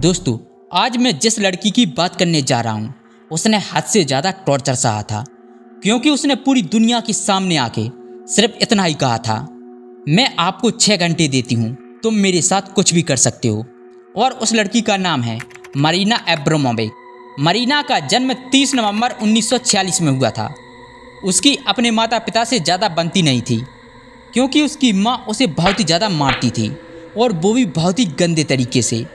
दोस्तों, आज मैं जिस लड़की की बात करने जा रहा हूँ उसने हद से ज़्यादा टॉर्चर सहा था, क्योंकि उसने पूरी दुनिया के सामने आके सिर्फ इतना ही कहा था, मैं आपको 6 घंटे देती हूँ, तुम मेरे साथ कुछ भी कर सकते हो। और उस लड़की का नाम है मरीना एब्रामोविच। मरीना का जन्म 30 नवंबर 1946 में हुआ था। उसकी अपने माता पिता से ज़्यादा बनती नहीं थी, क्योंकि उसकी माँ उसे बहुत ही ज़्यादा मारती थी और वो भी बहुत ही गंदे तरीके से,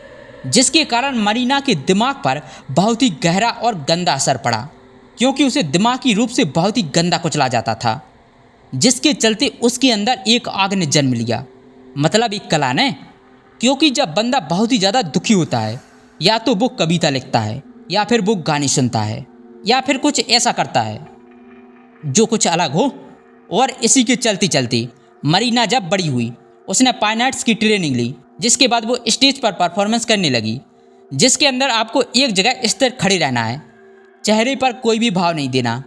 जिसके कारण मरीना के दिमाग पर बहुत ही गहरा और गंदा असर पड़ा, क्योंकि उसे दिमागी रूप से बहुत ही गंदा कुचला जाता था, जिसके चलते उसके अंदर एक आग ने जन्म लिया, मतलब एक कला ने। क्योंकि जब बंदा बहुत ही ज़्यादा दुखी होता है, या तो वो कविता लिखता है, या फिर वो गाने सुनता है, या फिर कुछ ऐसा करता है जो कुछ अलग हो। और इसी के चलते चलते मरीना जब बड़ी हुई, उसने फाइन आर्ट्स की ट्रेनिंग ली, जिसके बाद वो स्टेज पर परफॉर्मेंस करने लगी, जिसके अंदर आपको एक जगह स्थिर खड़े रहना है, चेहरे पर कोई भी भाव नहीं देना,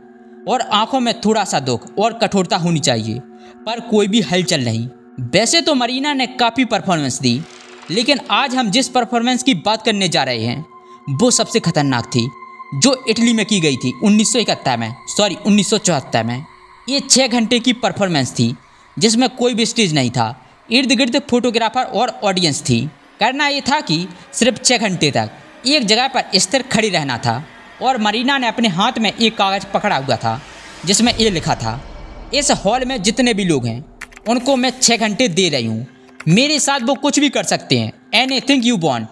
और आंखों में थोड़ा सा दुख और कठोरता होनी चाहिए, पर कोई भी हलचल नहीं। वैसे तो मरीना ने काफ़ी परफॉर्मेंस दी, लेकिन आज हम जिस परफॉर्मेंस की बात करने जा रहे हैं वो सबसे खतरनाक थी, जो इटली में की गई थी 1974 में। ये 6 घंटे की परफॉर्मेंस थी, जिसमें कोई भी स्टेज नहीं था, इर्द गिर्द फोटोग्राफर और ऑडियंस थी। करना ये था कि सिर्फ 6 घंटे तक एक जगह पर स्थिर खड़ी रहना था, और मरीना ने अपने हाथ में एक कागज़ पकड़ा हुआ था, जिसमें ये लिखा था, इस हॉल में जितने भी लोग हैं उनको मैं 6 घंटे दे रही हूँ, मेरे साथ वो कुछ भी कर सकते हैं, एनीथिंग यू वांट,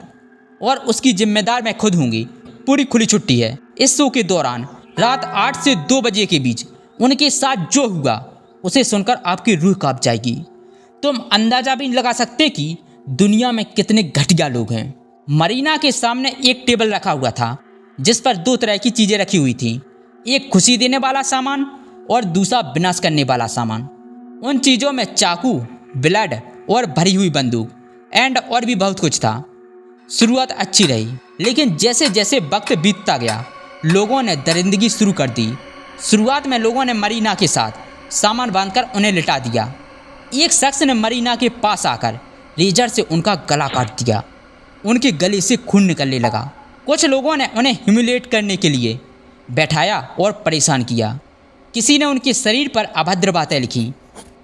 और उसकी जिम्मेदार मैं खुद हूँगी। पूरी खुली छुट्टी है। इस शो के दौरान रात 8 से 2 बजे के बीच उनके साथ जो हुआ उसे सुनकर आपकी रूह कांप जाएगी। तुम अंदाजा भी नहीं लगा सकते कि दुनिया में कितने घटिया लोग हैं। मरीना के सामने एक टेबल रखा हुआ था, जिस पर 2 तरह की चीज़ें रखी हुई थी, एक खुशी देने वाला सामान और दूसरा विनाश करने वाला सामान। उन चीज़ों में चाकू, ब्लड और भरी हुई बंदूक एंड और भी बहुत कुछ था। शुरुआत अच्छी रही, लेकिन जैसे जैसे वक्त बीतता गया लोगों ने दरिंदगी शुरू कर दी। शुरुआत में लोगों ने मरीना के साथ सामान बांधकर उन्हें लिटा दिया। एक शख्स ने मरीना के पास आकर रेजर से उनका गला काट दिया। उनके गले से खून निकलने लगा। कुछ लोगों ने उन्हें ह्यूमिलेट करने के लिए बैठाया और परेशान किया। किसी ने उनके शरीर पर अभद्र बातें लिखी,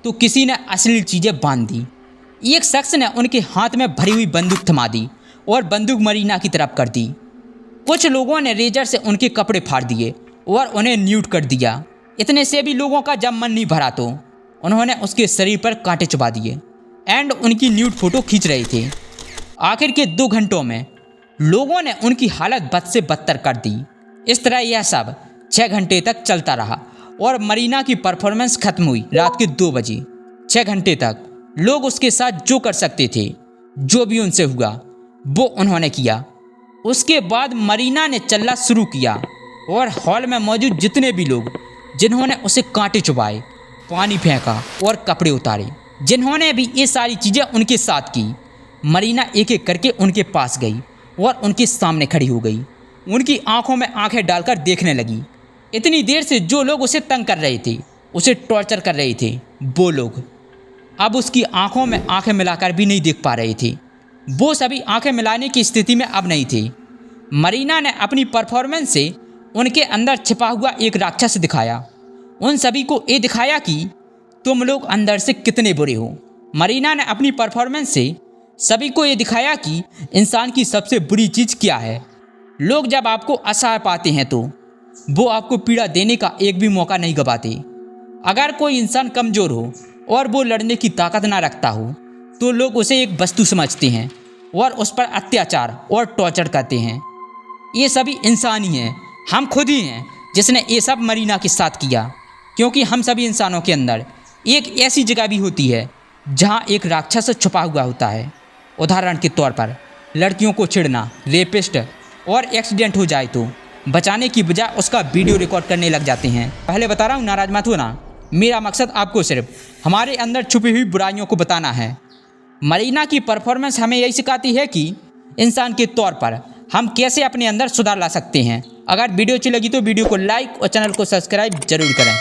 तो किसी ने अश्लील चीज़ें बांध दी। एक शख्स ने उनके हाथ में भरी हुई बंदूक थमा दी और बंदूक मरीना की तरफ कर दी। कुछ लोगों ने रेजर से उनके कपड़े फाड़ दिए और उन्हें न्यूड कर दिया। इतने से भी लोगों का जब मन नहीं भरा तो उन्होंने उसके शरीर पर कांटे चुभा दिए एंड उनकी न्यूड फोटो खींच रहे थे। आखिर के 2 घंटों में लोगों ने उनकी हालत बद से बदतर कर दी। इस तरह यह सब 6 घंटे तक चलता रहा और मरीना की परफॉर्मेंस खत्म हुई रात के 2 बजे। 6 घंटे तक लोग उसके साथ जो कर सकते थे, जो भी उनसे हुआ वो उन्होंने किया। उसके बाद मरीना ने चलना शुरू किया और हॉल में मौजूद जितने भी लोग जिन्होंने उसे कांटे चुभाए, पानी फेंका और कपड़े उतारे, जिन्होंने भी ये सारी चीज़ें उनके साथ की, मरीना एक एक करके उनके पास गई और उनके सामने खड़ी हो गई। उनकी आंखों में आंखें डालकर देखने लगी। इतनी देर से जो लोग उसे तंग कर रहे थे, उसे टॉर्चर कर रहे थे, वो लोग अब उसकी आंखों में आंखें मिलाकर भी नहीं देख पा रहे थे। वो सभी आंखें मिलाने की स्थिति में अब नहीं थे। मरीना ने अपनी परफॉर्मेंस से उनके अंदर छिपा हुआ एक राक्षस दिखाया। उन सभी को ये दिखाया कि तुम लोग अंदर से कितने बुरे हो। मरीना ने अपनी परफॉर्मेंस से सभी को ये दिखाया कि इंसान की सबसे बुरी चीज़ क्या है। लोग जब आपको असहाय पाते हैं तो वो आपको पीड़ा देने का एक भी मौका नहीं गंवाते। अगर कोई इंसान कमज़ोर हो और वो लड़ने की ताकत ना रखता हो तो लोग उसे एक वस्तु समझते हैं और उस पर अत्याचार और टॉर्चर करते हैं। ये सभी इंसान ही हैं, हम खुद ही हैं जिसने ये सब मरीना के साथ किया, क्योंकि हम सभी इंसानों के अंदर एक ऐसी जगह भी होती है जहाँ एक राक्षस छुपा हुआ होता है। उदाहरण के तौर पर लड़कियों को छेड़ना, रेपिस्ट, और एक्सीडेंट हो जाए तो बचाने की बजाय उसका वीडियो रिकॉर्ड करने लग जाते हैं। पहले बता रहा हूँ, नाराज मत होना। मेरा मकसद आपको सिर्फ हमारे अंदर छुपी हुई बुराइयों को बताना है। मरीना की परफॉर्मेंस हमें यही सिखाती है कि इंसान के तौर पर हम कैसे अपने अंदर सुधार ला सकते हैं। अगर वीडियो अच्छी लगी तो वीडियो को लाइक और चैनल को सब्सक्राइब जरूर करें।